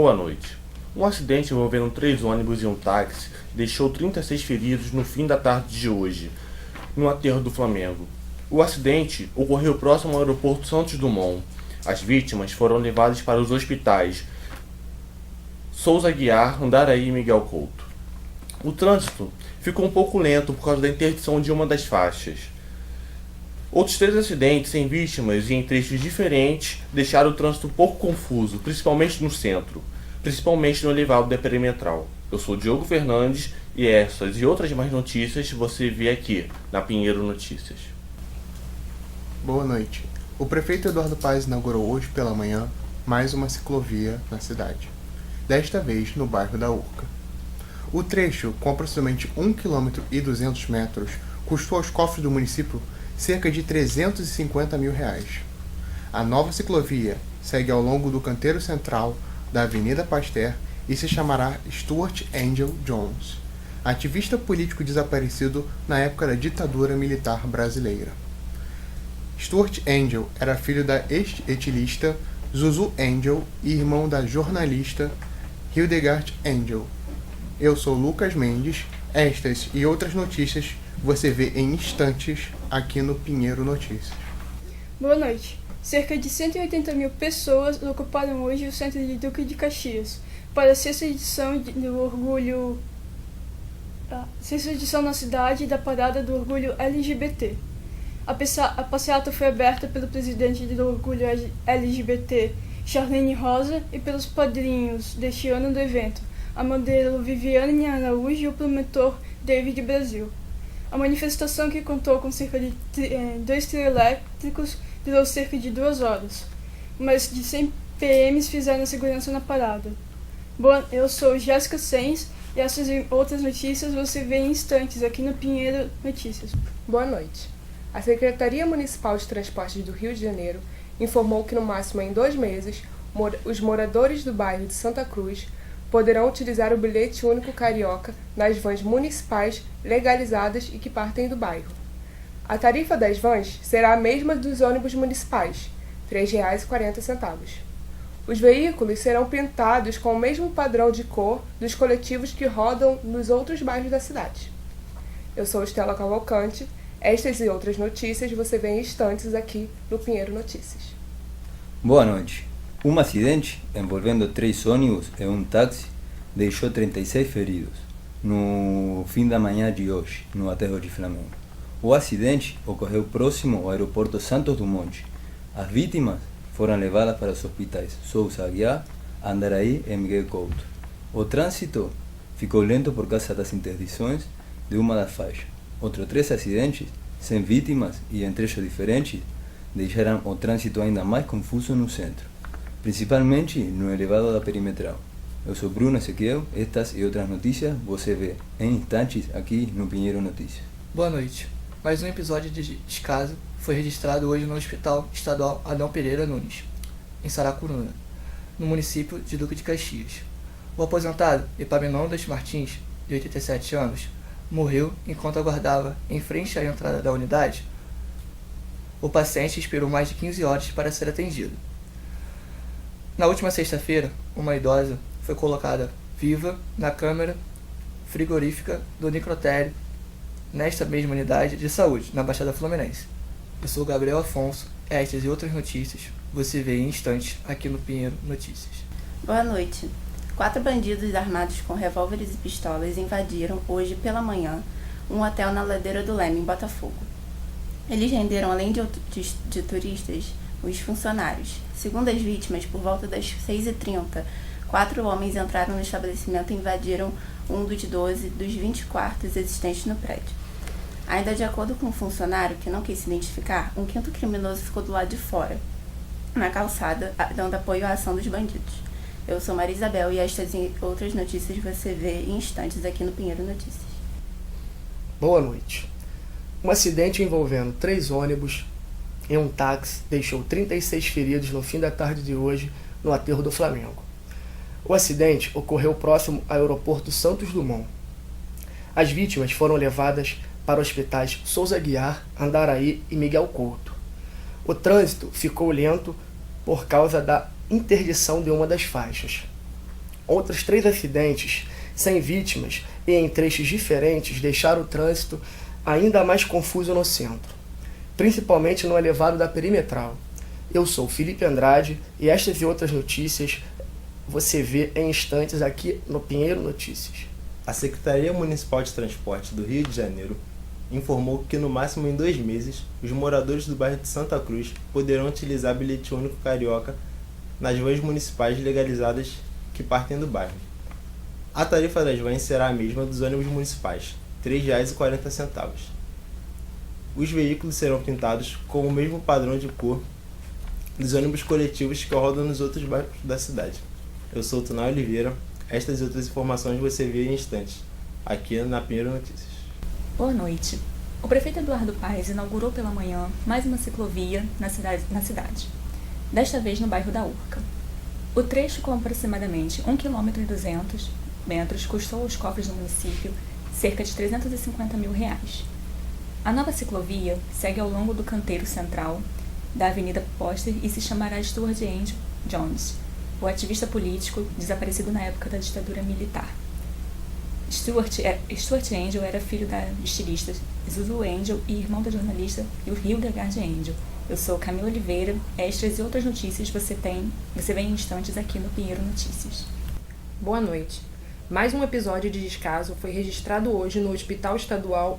Boa noite. Um acidente envolvendo 3 ônibus e um táxi deixou 36 feridos no fim da tarde de hoje, no aterro do Flamengo. O acidente ocorreu próximo ao aeroporto Santos Dumont. As vítimas foram levadas para os hospitais Souza Aguiar, Andaraí e Miguel Couto. O trânsito ficou um pouco lento por causa da interdição de uma das faixas. Outros 3 acidentes sem vítimas e em trechos diferentes deixaram o trânsito um pouco confuso, principalmente no centro, principalmente no elevado da perimetral. Eu sou Diogo Fernandes e essas e outras mais notícias você vê aqui na Pinheiro Notícias. Boa noite. O prefeito Eduardo Paes inaugurou hoje pela manhã mais uma ciclovia na cidade, desta vez no bairro da Urca. O trecho, com aproximadamente 1,2 km, custou aos cofres do município cerca de R$350 mil. A nova ciclovia segue ao longo do canteiro central da Avenida Pasteur e se chamará Stuart Angel Jones, ativista político desaparecido na época da ditadura militar brasileira. Stuart Angel era filho da ex-etilista Zuzu Angel e irmão da jornalista Hildegard Angel. Eu sou Lucas Mendes. Estas e outras notícias você vê em instantes aqui no Pinheiro Notícias. Boa noite. Cerca de 180 mil pessoas ocuparam hoje o centro de Duque de Caxias para a 6ª edição do Orgulho. A 6ª edição na cidade da Parada do Orgulho LGBT. A passeata foi aberta pelo presidente do Orgulho LGBT, Charlene Rosa, e pelos padrinhos deste ano do evento, a modelo Viviane Araújo e o promotor David Brasil. A manifestação, que contou com cerca de 2 trios elétricos, durou cerca de 2 horas. Mais de 100 PMs fizeram a segurança na parada. Eu sou Jéssica Sens e essas e outras notícias você vê em instantes aqui no Pinheiro Notícias. Boa noite. A Secretaria Municipal de Transportes do Rio de Janeiro informou que no máximo em 2 meses, os moradores do bairro de Santa Cruz poderão utilizar o bilhete único carioca nas vans municipais legalizadas e que partem do bairro. A tarifa das vans será a mesma dos ônibus municipais, R$ 3,40. Os veículos serão pintados com o mesmo padrão de cor dos coletivos que rodam nos outros bairros da cidade. Eu sou Estela Cavalcante. Estas e outras notícias você vê em instantes aqui no Pinheiro Notícias. Boa noite. Um acidente envolvendo 3 ônibus e um táxi deixou 36 feridos no fim da manhã de hoje, no aterro de Flamengo. O acidente ocorreu próximo ao aeroporto Santos Dumont. As vítimas foram levadas para os hospitais Souza Aguiar, Andaraí e Miguel Couto. O trânsito ficou lento por causa das interdições de uma das faixas. Outros 3 acidentes, sem vítimas e em trechos diferentes, deixaram o trânsito ainda mais confuso no centro, principalmente no elevado da perimetral. Eu sou Bruno Ezequiel. Estas e outras notícias você vê em instantes aqui no Pinheiro Notícias. Boa noite. Mais um episódio de descaso foi registrado hoje no Hospital Estadual Adão Pereira Nunes, em Saracuruna, no município de Duque de Caxias. O aposentado Epaminondas Martins, de 87 anos, morreu enquanto aguardava em frente à entrada da unidade. O paciente esperou mais de 15 horas para ser atendido. Na última sexta-feira, uma idosa foi colocada viva na câmara frigorífica do necrotério nesta mesma unidade de saúde, na Baixada Fluminense. Eu sou Gabriel Afonso. Estas e outras notícias você vê em instantes aqui no Pinheiro Notícias. Boa noite. 4 bandidos armados com revólveres e pistolas invadiram hoje pela manhã um hotel na Ladeira do Leme, em Botafogo. Eles renderam, além de turistas, os funcionários. Segundo as vítimas, por volta das 6h30, 4 homens entraram no estabelecimento e invadiram um dos 12 dos 20 quartos existentes no prédio. Ainda de acordo com um funcionário que não quis se identificar, um 5º criminoso ficou do lado de fora, na calçada, dando apoio à ação dos bandidos. Eu sou Maria Isabel e estas e outras notícias você vê em instantes aqui no Pinheiro Notícias. Boa noite. Um acidente envolvendo 3 ônibus e um táxi deixou 36 feridos no fim da tarde de hoje no aterro do Flamengo. O acidente ocorreu próximo ao aeroporto Santos Dumont. As vítimas foram levadas para hospitais Souza Aguiar, Andaraí e Miguel Couto. O trânsito ficou lento por causa da interdição de uma das faixas. Outros 3 acidentes, sem vítimas e em trechos diferentes, deixaram o trânsito ainda mais confuso no centro, principalmente no elevado da Perimetral. Eu sou Felipe Andrade e estas e outras notícias você vê em instantes aqui no Pinheiro Notícias. A Secretaria Municipal de Transporte do Rio de Janeiro informou que no máximo em 2 meses, os moradores do bairro de Santa Cruz poderão utilizar bilhete único carioca nas vans municipais legalizadas que partem do bairro. A tarifa das vans será a mesma dos ônibus municipais, R$ 3,40. Os veículos serão pintados com o mesmo padrão de cor dos ônibus coletivos que rodam nos outros bairros da cidade. Eu sou o Tunay Oliveira. Estas e outras informações você vê em instantes, aqui na Pinheiro Notícias. Boa noite. O prefeito Eduardo Paes inaugurou pela manhã mais uma ciclovia na cidade, desta vez no bairro da Urca. O trecho, com aproximadamente 1,2 km, custou aos cofres do município cerca de R$ 350 mil. A nova ciclovia segue ao longo do canteiro central da Avenida Póster e se chamará Stuart Angel Jones, o ativista político desaparecido na época da ditadura militar. Stuart Angel era filho da estilista Zuzu Angel e irmão da jornalista Hildegard Angel. Eu sou Camila Oliveira. Estas e outras notícias você vê em instantes aqui no Pinheiro Notícias. Boa noite. Mais um episódio de descaso foi registrado hoje no Hospital Estadual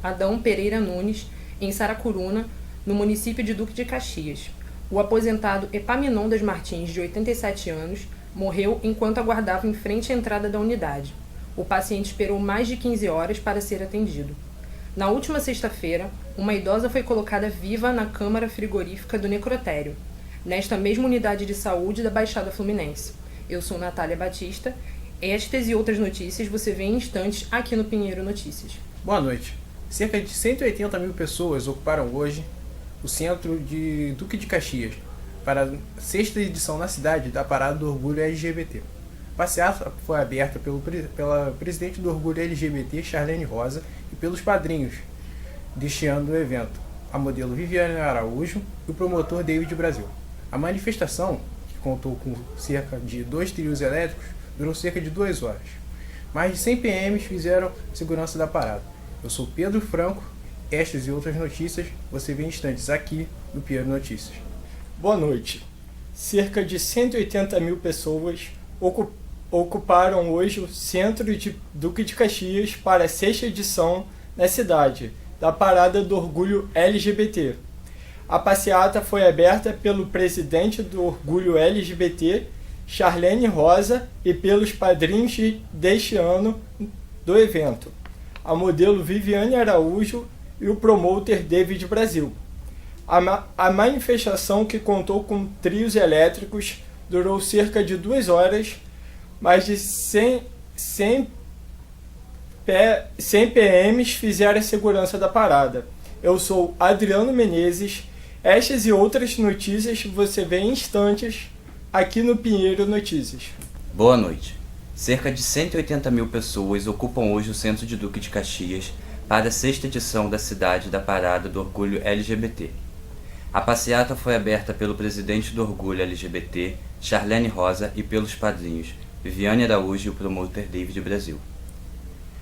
Adão Pereira Nunes, em Saracuruna, no município de Duque de Caxias. O aposentado Epaminondas Martins, de 87 anos, morreu enquanto aguardava em frente à entrada da unidade. O paciente esperou mais de 15 horas para ser atendido. Na última sexta-feira, uma idosa foi colocada viva na câmara frigorífica do necrotério, nesta mesma unidade de saúde da Baixada Fluminense. Eu sou Natália Batista. Estas e outras notícias você vê em instantes aqui no Pinheiro Notícias. Boa noite. Cerca de 180 mil pessoas ocuparam hoje o centro de Duque de Caxias para a 6ª edição na cidade da Parada do Orgulho LGBT. A passeata foi aberta pela presidente do Orgulho LGBT, Charlene Rosa, e pelos padrinhos deste ano do evento, a modelo Viviane Araújo e o promotor David Brasil. A manifestação, que contou com cerca de 2 trios elétricos, durou cerca de 2 horas. Mais de 100 PMs fizeram segurança da parada. Eu sou Pedro Franco. Estas e outras notícias você vê em instantes aqui no Pinheiro Notícias. Boa noite. Cerca de 180 mil pessoas ocuparam hoje o centro de Duque de Caxias para a 6ª edição na cidade da Parada do Orgulho LGBT. A passeata foi aberta pelo presidente do Orgulho LGBT, Charlene Rosa, e pelos padrinhos deste ano do evento, a modelo Viviane Araújo e o promotor David Brasil. A manifestação, que contou com trios elétricos, durou cerca de 2 horas. Mais de 100 PMs fizeram a segurança da parada. Eu sou Adriano Menezes. Estas e outras notícias você vê em instantes aqui no Pinheiro Notícias. Boa noite. Cerca de 180 mil pessoas ocupam hoje o centro de Duque de Caxias para a 6ª edição da cidade da Parada do Orgulho LGBT. A passeata foi aberta pelo presidente do Orgulho LGBT, Charlene Rosa, e pelos padrinhos Viviane Araújo e o promotor David Brasil.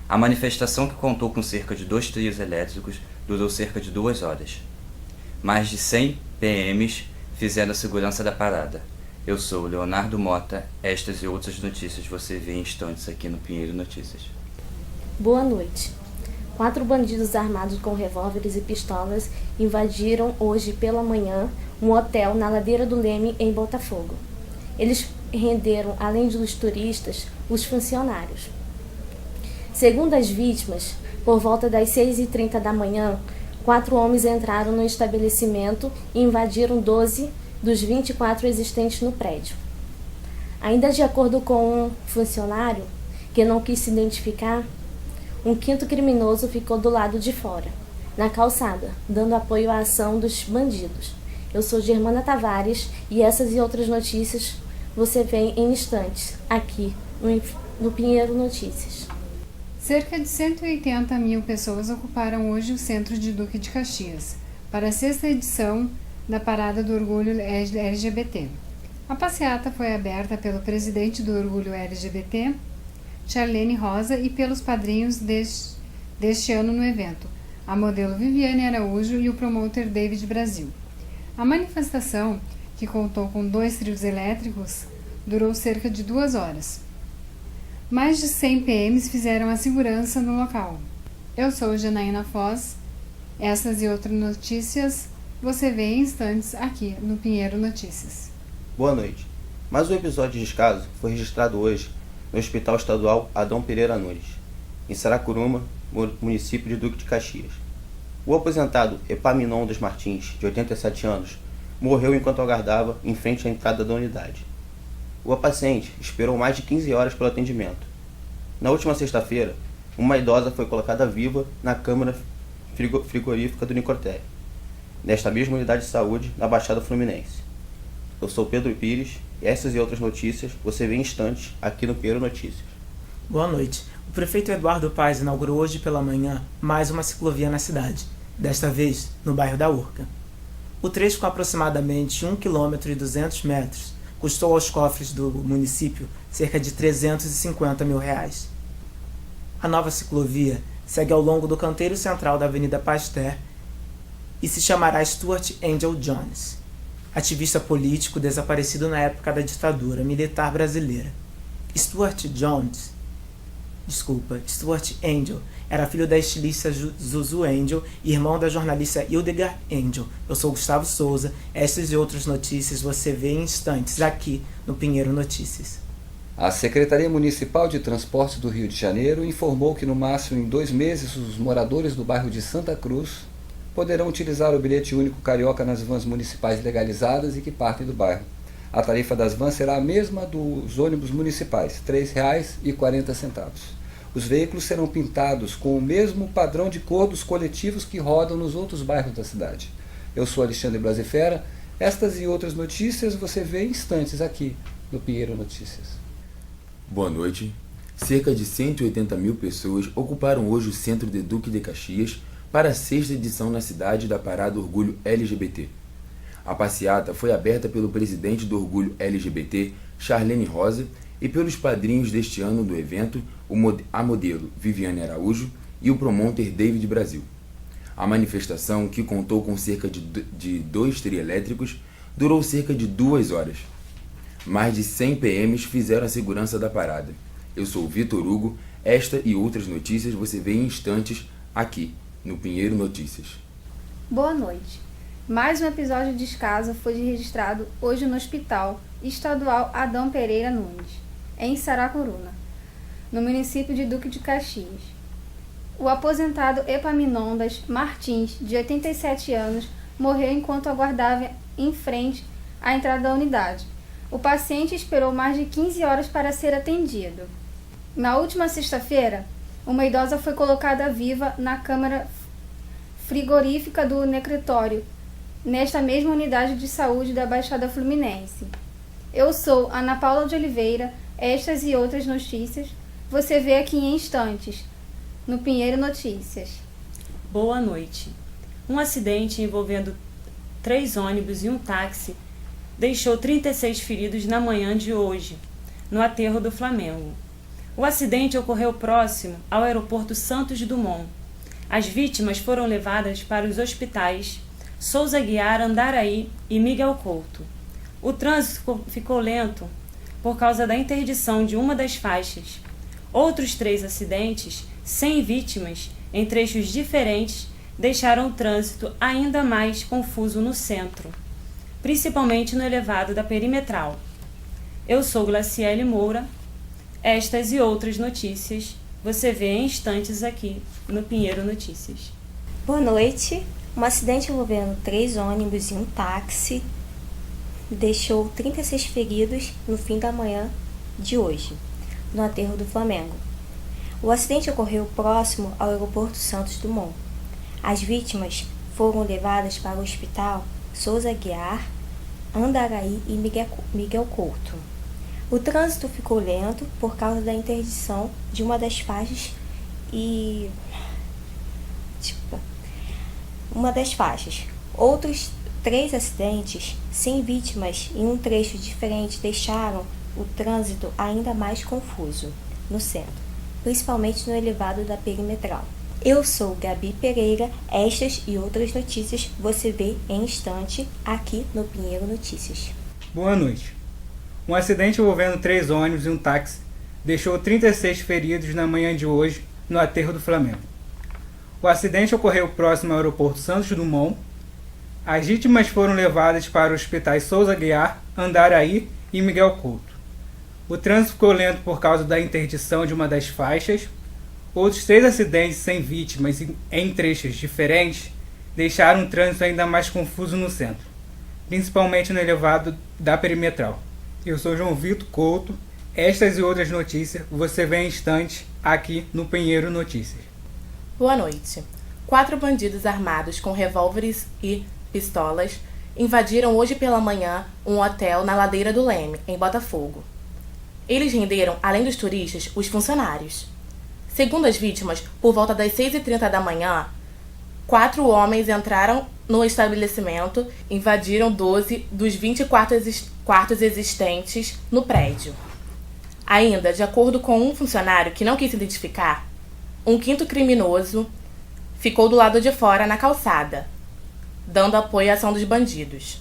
A manifestação, que contou com cerca de 2 trios elétricos, durou cerca de 2 horas. Mais de 100 PMs fizeram a segurança da parada. Eu sou Leonardo Mota. Estas e outras notícias você vê em instantes aqui no Pinheiro Notícias. Boa noite. 4 bandidos armados com revólveres e pistolas invadiram hoje pela manhã um hotel na Ladeira do Leme, em Botafogo. Eles renderam, além dos turistas, os funcionários. Segundo as vítimas, por volta das 6h30 da manhã, 4 homens entraram no estabelecimento e invadiram 12 dos 24 existentes no prédio. Ainda de acordo com um funcionário, que não quis se identificar, um 5º criminoso ficou do lado de fora, na calçada, dando apoio à ação dos bandidos. Eu sou Germana Tavares e essas e outras notícias você vê em instantes, aqui no Pinheiro Notícias. Cerca de 180 mil pessoas ocuparam hoje o centro de Duque de Caxias para a 6ª edição da Parada do Orgulho LGBT. A passeata foi aberta pelo presidente do Orgulho LGBT, Charlene Rosa, e pelos padrinhos deste ano no evento, a modelo Viviane Araújo e o promotor David Brasil. A manifestação, que contou com 2 trios elétricos, durou cerca de 2 horas. Mais de 100 PMs fizeram a segurança no local. Eu sou Janaína Foz. Essas e outras notícias você vê em instantes aqui no Pinheiro Notícias. Boa noite. Mais um episódio de Descaso foi registrado hoje no Hospital Estadual Adão Pereira Nunes, em Saracuruma, município de Duque de Caxias. O aposentado Epaminondas Martins, de 87 anos, morreu enquanto aguardava em frente à entrada da unidade. O paciente esperou mais de 15 horas pelo atendimento. Na última sexta-feira, uma idosa foi colocada viva na câmara frigorífica do necrotério, nesta mesma unidade de saúde na Baixada Fluminense. Eu sou Pedro Pires e essas e outras notícias você vê em instantes aqui no Pinheiro Notícias. Boa noite. O prefeito Eduardo Paes inaugurou hoje pela manhã mais uma ciclovia na cidade, desta vez no bairro da Urca. O trecho, com aproximadamente 1,2 km, custou aos cofres do município cerca de R$350 mil. A nova ciclovia segue ao longo do canteiro central da Avenida Pasteur e se chamará Stuart Angel Jones, ativista político desaparecido na época da ditadura militar brasileira. Stuart Angel era filho da estilista Zuzu Angel e irmão da jornalista Hildegard Angel. Eu sou Gustavo Souza. Essas e outras notícias você vê em instantes aqui no Pinheiro Notícias. A Secretaria Municipal de Transportes do Rio de Janeiro informou que no máximo em 2 meses os moradores do bairro de Santa Cruz poderão utilizar o bilhete único carioca nas vans municipais legalizadas e que partem do bairro. A tarifa das vans será a mesma dos ônibus municipais, R$ 3,40. Os veículos serão pintados com o mesmo padrão de cor dos coletivos que rodam nos outros bairros da cidade. Eu sou Alexandre Blasifera. Estas e outras notícias você vê em instantes aqui no Pinheiro Notícias. Boa noite. Cerca de 180 mil pessoas ocuparam hoje o centro de Duque de Caxias para a 6ª edição na cidade da Parada Orgulho LGBT. A passeata foi aberta pelo presidente do Orgulho LGBT, Charlene Rosa, e pelos padrinhos deste ano do evento, a modelo Viviane Araújo e o promotor David Brasil. A manifestação, que contou com cerca de 2 trielétricos, durou cerca de 2 horas. Mais de 100 PMs fizeram a segurança da parada. Eu sou Vitor Hugo. Esta e outras notícias você vê em instantes aqui no Pinheiro Notícias. Boa noite. Mais um episódio de Descaso foi registrado hoje no Hospital Estadual Adão Pereira Nunes, em Saracuruna, no município de Duque de Caxias. O aposentado Epaminondas Martins, de 87 anos, morreu enquanto aguardava em frente à entrada da unidade. O paciente esperou mais de 15 horas para ser atendido. Na última sexta-feira, uma idosa foi colocada viva na câmara frigorífica do necrotério, nesta mesma unidade de saúde da Baixada Fluminense. Eu sou Ana Paula de Oliveira. Estas e outras notícias você vê aqui em instantes, no Pinheiro Notícias. Boa noite. Um acidente envolvendo 3 ônibus e um táxi deixou 36 feridos na manhã de hoje, no aterro do Flamengo. O acidente ocorreu próximo ao aeroporto Santos Dumont. As vítimas foram levadas para os hospitais Souza Aguiar, Andaraí e Miguel Couto. O trânsito ficou lento por causa da interdição de uma das faixas. Outros 3 acidentes, sem vítimas, em trechos diferentes, deixaram o trânsito ainda mais confuso no centro, principalmente no elevado da Perimetral. Eu sou Glaciele Moura. Estas e outras notícias você vê em instantes aqui no Pinheiro Notícias. Boa noite. Um acidente envolvendo 3 ônibus e um táxi deixou 36 feridos no fim da manhã de hoje, no aterro do Flamengo. O acidente ocorreu próximo ao aeroporto Santos Dumont. As vítimas foram levadas para o hospital Souza Aguiar, Andaraí e Miguel Couto. O trânsito ficou lento por causa da interdição de uma das faixas Outros 3 acidentes sem vítimas em um trecho diferente deixaram o trânsito ainda mais confuso no centro, principalmente no elevado da Perimetral. Eu sou Gabi Pereira. Estas e outras notícias você vê em instante aqui no Pinheiro Notícias. Boa noite. Um acidente envolvendo 3 ônibus e um táxi deixou 36 feridos na manhã de hoje no aterro do Flamengo. O acidente ocorreu próximo ao aeroporto Santos Dumont. As vítimas foram levadas para os hospitais Souza Aguiar, Andaraí e Miguel Couto. O trânsito ficou lento por causa da interdição de uma das faixas. Outros 3 acidentes sem vítimas em trechos diferentes deixaram o trânsito ainda mais confuso no centro, principalmente no elevado da Perimetral. Eu sou João Vitor Couto. Estas e outras notícias você vê em instantes aqui no Pinheiro Notícias. Boa noite. 4 bandidos armados com revólveres e pistolas invadiram hoje pela manhã um hotel na Ladeira do Leme, em Botafogo. Eles renderam, além dos turistas, os funcionários. Segundo as vítimas, por volta das 6h30 da manhã, 4 homens entraram no estabelecimento e invadiram 12 dos 20 quartos existentes no prédio. Ainda, de acordo com um funcionário que não quis se identificar, um 5º criminoso ficou do lado de fora na calçada, dando apoio à ação dos bandidos.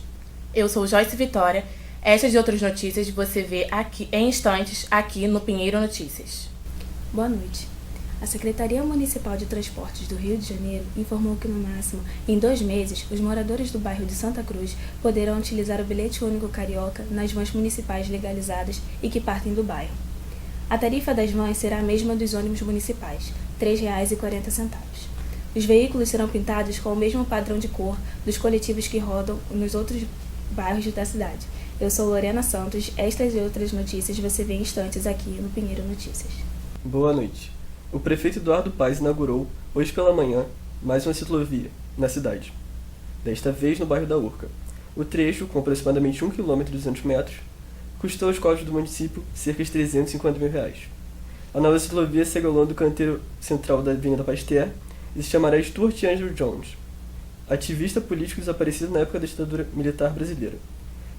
Eu sou Joyce Vitória. Estas e outras notícias você vê aqui em instantes aqui no Pinheiro Notícias. Boa noite. A Secretaria Municipal de Transportes do Rio de Janeiro informou que, no máximo, em 2 meses, os moradores do bairro de Santa Cruz poderão utilizar o bilhete único carioca nas vans municipais legalizadas e que partem do bairro. A tarifa das vans será a mesma dos ônibus municipais, R$ 3,40. Os veículos serão pintados com o mesmo padrão de cor dos coletivos que rodam nos outros bairros da cidade. Eu sou Lorena Santos. Estas e outras notícias você vê em instantes aqui no Pinheiro Notícias. Boa noite. O prefeito Eduardo Paes inaugurou, hoje pela manhã, mais uma ciclovia na cidade, desta vez no bairro da Urca. O trecho, com aproximadamente 1 km e 200 metros, custou aos cofres do município cerca de R$ 350 mil. A nova ciclovia segue ao longo do canteiro central da Avenida Pasteur e se chamará Stuart Angel Jones, ativista político desaparecido na época da ditadura militar brasileira.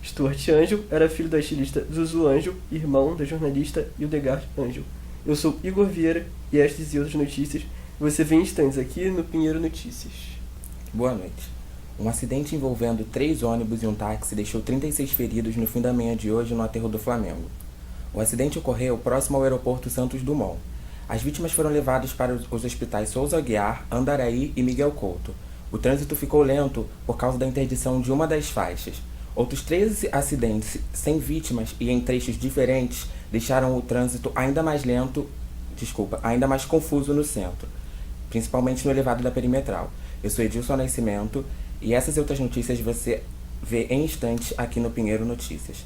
Stuart Angel era filho da estilista Zuzu Angel e irmão da jornalista Hildegard Angel. Eu sou Igor Vieira e estas e outras notícias você vê em instantes aqui no Pinheiro Notícias. Boa noite. Um acidente envolvendo 3 ônibus e um táxi deixou 36 feridos no fim da manhã de hoje no aterro do Flamengo. O acidente ocorreu próximo ao aeroporto Santos Dumont. As vítimas foram levadas para os hospitais Souza Aguiar, Andaraí e Miguel Couto. O trânsito ficou lento por causa da interdição de uma das faixas. Outros 13 acidentes sem vítimas e em trechos diferentes deixaram o trânsito ainda mais confuso no centro, principalmente no elevado da Perimetral. Eu sou Edilson Nascimento e essas e outras notícias você vê em instantes aqui no Pinheiro Notícias.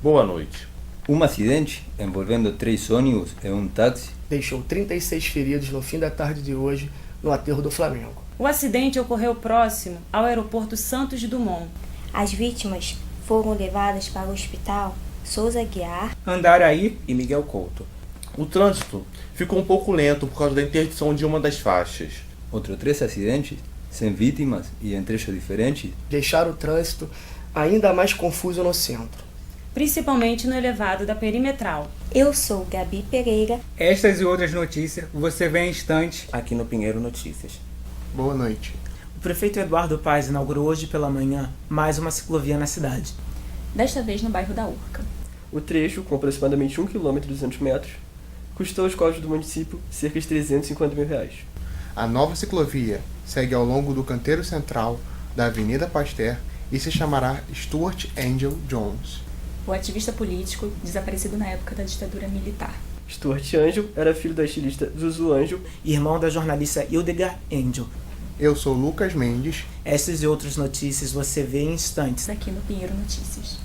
Boa noite. Um acidente envolvendo 3 ônibus e um táxi deixou 36 feridos no fim da tarde de hoje no aterro do Flamengo. O acidente ocorreu próximo ao aeroporto Santos Dumont. As vítimas foram levadas para o hospital Souza Aguiar, Andaraí e Miguel Couto. O trânsito ficou um pouco lento por causa da interdição de uma das faixas. Outros 3 acidentes, sem vítimas e em trechos diferentes, deixaram o trânsito ainda mais confuso no centro, principalmente no elevado da Perimetral. Eu sou Gabi Pereira. Estas e outras notícias você vê em instantes aqui no Pinheiro Notícias. Boa noite. O prefeito Eduardo Paes inaugurou hoje pela manhã mais uma ciclovia na cidade, desta vez no bairro da Urca. O trecho, com aproximadamente 1 km e 200 metros, custou aos cofres do município cerca de R$ 350 mil. A nova ciclovia segue ao longo do canteiro central da Avenida Pasteur e se chamará Stuart Angel Jones, o ativista político desaparecido na época da ditadura militar. Stuart Angel era filho da estilista Zuzu Angel e irmão da jornalista Hildegard Angel. Eu sou Lucas Mendes. Essas e outras notícias você vê em instantes aqui no Pinheiro Notícias.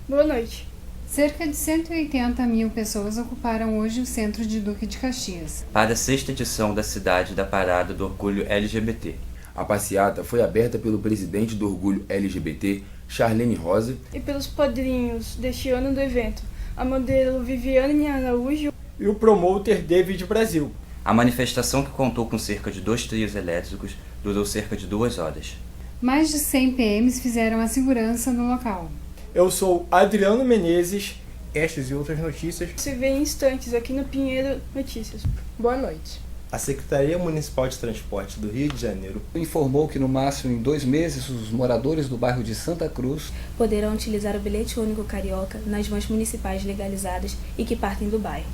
Boa noite. Cerca de 180 mil pessoas ocuparam hoje o centro de Duque de Caxias para a 6ª edição da cidade da Parada do Orgulho LGBT. A passeata foi aberta pelo presidente do Orgulho LGBT, Charlene Rosa, e pelos padrinhos deste ano do evento, a modelo Viviane Araújo e o promotor David Brasil. A manifestação, que contou com cerca de 2 trios elétricos, durou cerca de 2 horas. Mais de 100 PMs fizeram a segurança no local. Eu sou Adriano Menezes. Estas e outras notícias você vê em instantes aqui no Pinheiro Notícias. Boa noite. A Secretaria Municipal de Transporte do Rio de Janeiro informou que no máximo em 2 meses os moradores do bairro de Santa Cruz poderão utilizar o bilhete único carioca nas vans municipais legalizadas e que partem do bairro.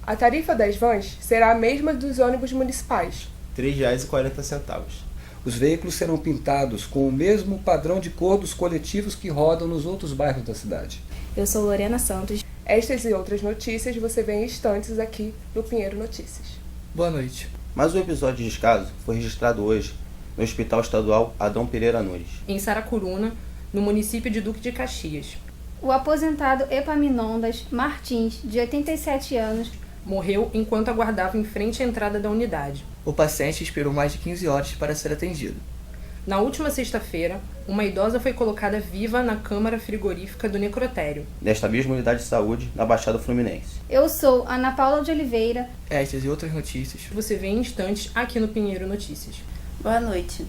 A tarifa das vans será a mesma dos ônibus municipais. R$ 3,40. Os veículos serão pintados com o mesmo padrão de cor dos coletivos que rodam nos outros bairros da cidade. Eu sou Lorena Santos. Estas e outras notícias você vê em instantes aqui no Pinheiro Notícias. Boa noite. Mais um episódio de descaso foi registrado hoje no Hospital Estadual Adão Pereira Nunes, em Saracuruna, no município de Duque de Caxias. O aposentado Epaminondas Martins, de 87 anos, morreu enquanto aguardava em frente à entrada da unidade. O paciente esperou mais de 15 horas para ser atendido. Na última sexta-feira, uma idosa foi colocada viva na câmara frigorífica do necrotério desta mesma unidade de saúde, na Baixada Fluminense. Eu sou Ana Paula de Oliveira. Estas e outras notícias você vê em instantes aqui no Pinheiro Notícias. Boa noite.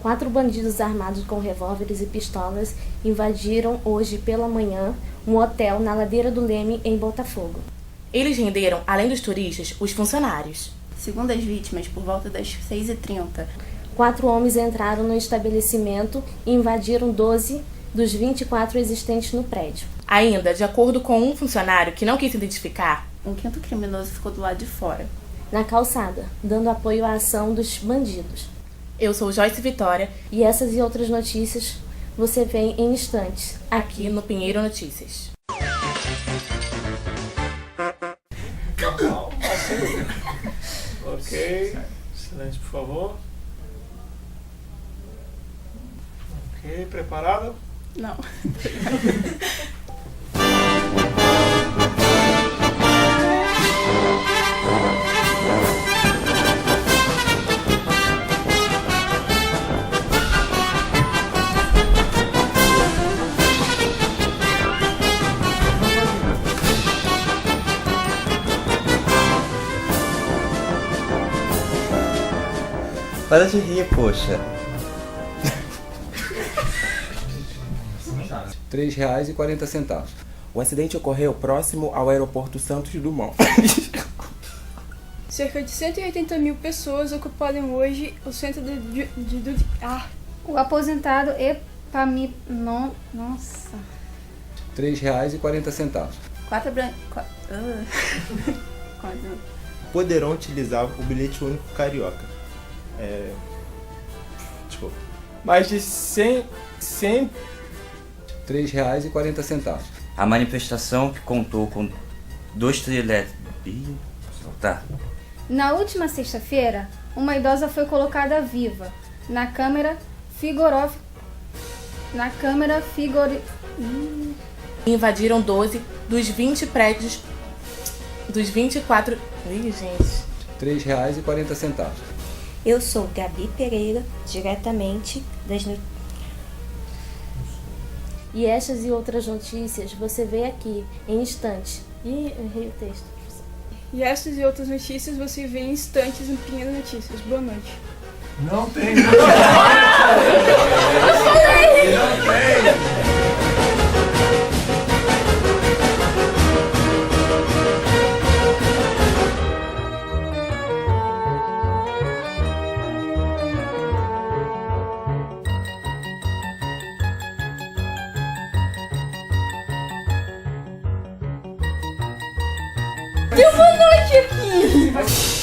4 bandidos armados com revólveres e pistolas invadiram hoje pela manhã um hotel na Ladeira do Leme, em Botafogo. Eles renderam, além dos turistas, os funcionários. Segundo as vítimas, por volta das 6h30, 4 homens entraram no estabelecimento e invadiram 12 dos 24 existentes no prédio. Ainda, de acordo com um funcionário que não quis se identificar, um 5º criminoso ficou do lado de fora, na calçada, dando apoio à ação dos bandidos. Eu sou Joyce Vitória e essas e outras notícias você vê em instantes aqui no Pinheiro Notícias. Ok, silêncio, por favor. Ok, preparado? Não. Para de rir, poxa. R$ 3,40. O acidente ocorreu próximo ao aeroporto Santos Dumont. Cerca de 180 mil pessoas ocuparam hoje o centro de O aposentado Nossa. R$ 3,40. Poderão utilizar o bilhete único carioca. Desculpa. Mais de 100 R$ 3,40. A manifestação, que contou com 2 trios elétricos. Tá. Na última sexta-feira, uma idosa foi colocada viva na câmara frigorífica. Invadiram 12 dos 20 prédios dos 24. Ih, gente. R$ 3,40. Eu sou Gabi Pereira, diretamente das E estas e outras notícias você vê aqui em instantes. Ih, errei o texto. E estas e outras notícias você vê em instantes no Pinheiro Notícias. Boa noite. Não tem. Deu boa noite aqui!